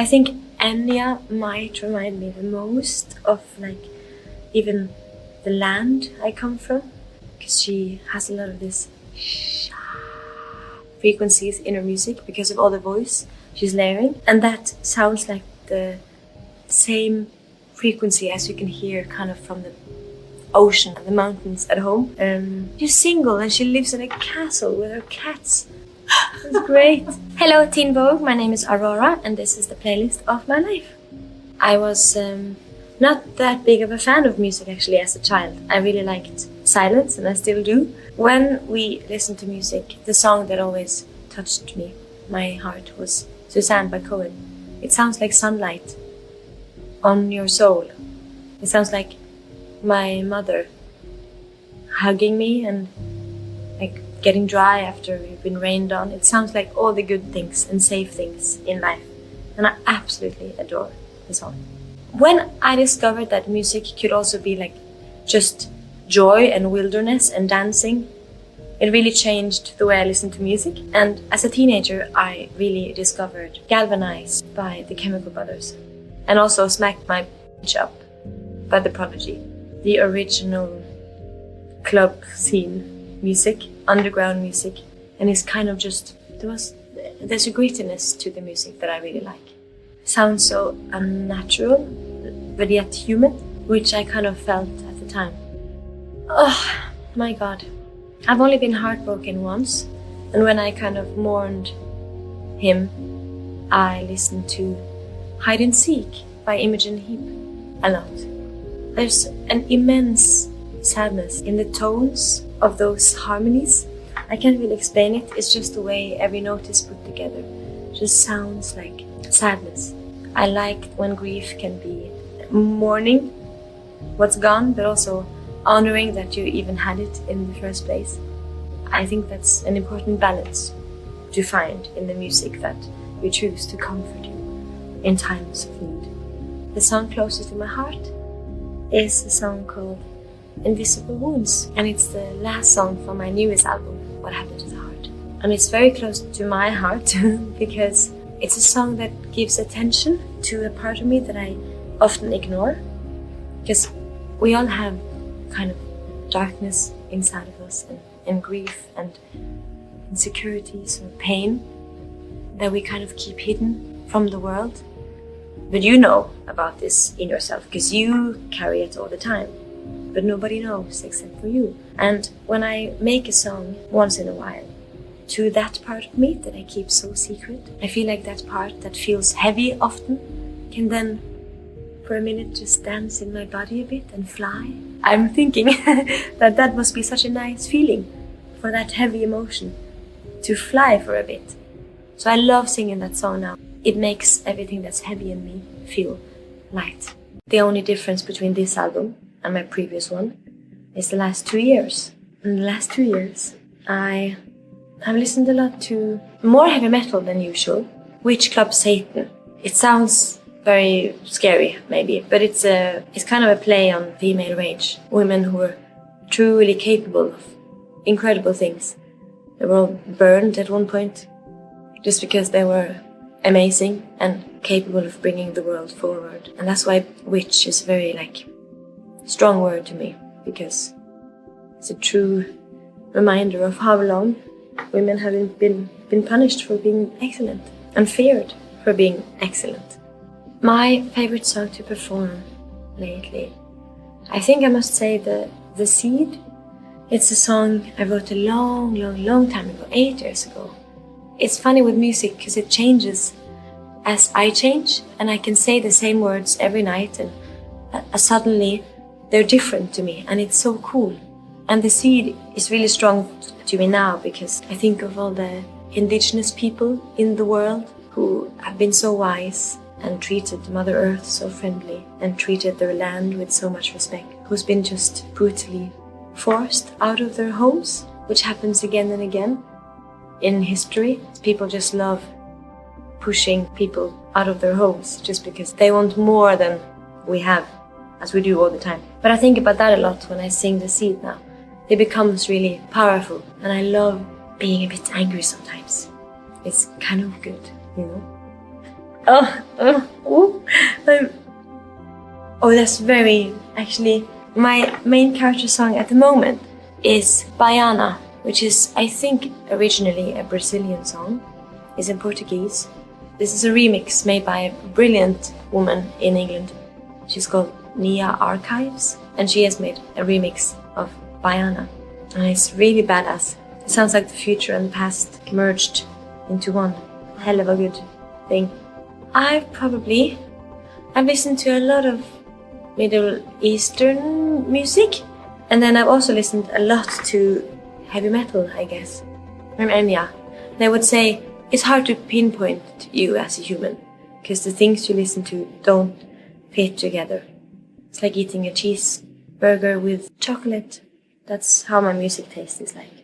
I think Enya might remind me the most of like even the land I come from, because she has a lot of this frequencies in her music because of all the voice she's layering, and that sounds like the same frequency as you can hear kind of from the ocean and the mountains at home. She's single and she lives in a castle with her cats. It's great. Hello Teen Vogue, my name is Aurora and this is the playlist of my life. I was not that big of a fan of music actually as a child. I really liked silence and I still do. When we listen to music, the song that always touched me, my heart, was Suzanne by Cohen. It sounds like sunlight on your soul. It sounds like my mother hugging me and like getting dry after you've been rained on. It sounds like all the good things and safe things in life. And I absolutely adore the song. When I discovered that music could also be like just joy and wilderness and dancing, it really changed the way I listened to music. And as a teenager, I really discovered Galvanized by the Chemical Brothers, and also Smack My Bitch Up by The Prodigy. The original club scene music, underground music, and it's kind of just, there's a grittiness to the music that I really like. It sounds so unnatural, but yet human, which I kind of felt at the time. Oh my God. I've only been heartbroken once, and when I kind of mourned him, I listened to Hide and Seek by Imogen Heap a lot. There's an immense sadness in the tones of those harmonies. I can't really explain it, it's just the way every note is put together. It just sounds like sadness. I like when grief can be mourning what's gone, but also honoring that you even had it in the first place. I think that's an important balance to find in the music that you choose to comfort you in times of need. The song closest to my heart is a song called Invisible Wounds, and it's the last song from my newest album, What Happened to the Heart. And it's very close to my heart because it's a song that gives attention to a part of me that I often ignore, because we all have kind of darkness inside of us and grief and insecurities or pain that we kind of keep hidden from the world. But you know about this in yourself because you carry it all the time. But nobody knows except for you. And when I make a song once in a while to that part of me that I keep so secret, I feel like that part that feels heavy often can then for a minute just dance in my body a bit and fly. I'm thinking that must be such a nice feeling for that heavy emotion to fly for a bit. So I love singing that song now. It makes everything that's heavy in me feel light. The only difference between this album and my previous one is the last 2 years. In the last 2 years, I have listened a lot to more heavy metal than usual. Witch Club Satan. It sounds very scary, maybe, but it's kind of a play on female rage. Women who are truly capable of incredible things. They were all burned at one point just because they were amazing and capable of bringing the world forward. And that's why witch is a very strong word to me, because it's a true reminder of how long women have been punished for being excellent and feared for being excellent. My favorite song to perform lately, I think I must say The Seed. It's a song I wrote a long time ago, 8 years ago. It's funny with music because it changes as I change, and I can say the same words every night and suddenly they're different to me, and it's so cool. And The Seed is really strong to me now because I think of all the indigenous people in the world who have been so wise and treated Mother Earth so friendly and treated their land with so much respect, who's been just brutally forced out of their homes, which happens again and again in history. People just love pushing people out of their homes just because they want more than we have, as we do all the time. But I think about that a lot when I sing The Seed now. It becomes really powerful, and I love being a bit angry sometimes. It's kind of good, you know? That's very... Actually, my main character song at the moment is Baiana, which is, I think, originally a Brazilian song. It's in Portuguese. This is a remix made by a brilliant woman in England. She's called Nia Archives, and she has made a remix of Baiana. And it's really badass. It sounds like the future and the past merged into one. Hell of a good thing. I've listened to a lot of Middle Eastern music, and then I've also listened a lot to heavy metal, I guess. And yeah, and I would say it's hard to pinpoint you as a human, because the things you listen to don't fit together. It's like eating a cheeseburger with chocolate. That's how my music taste is like.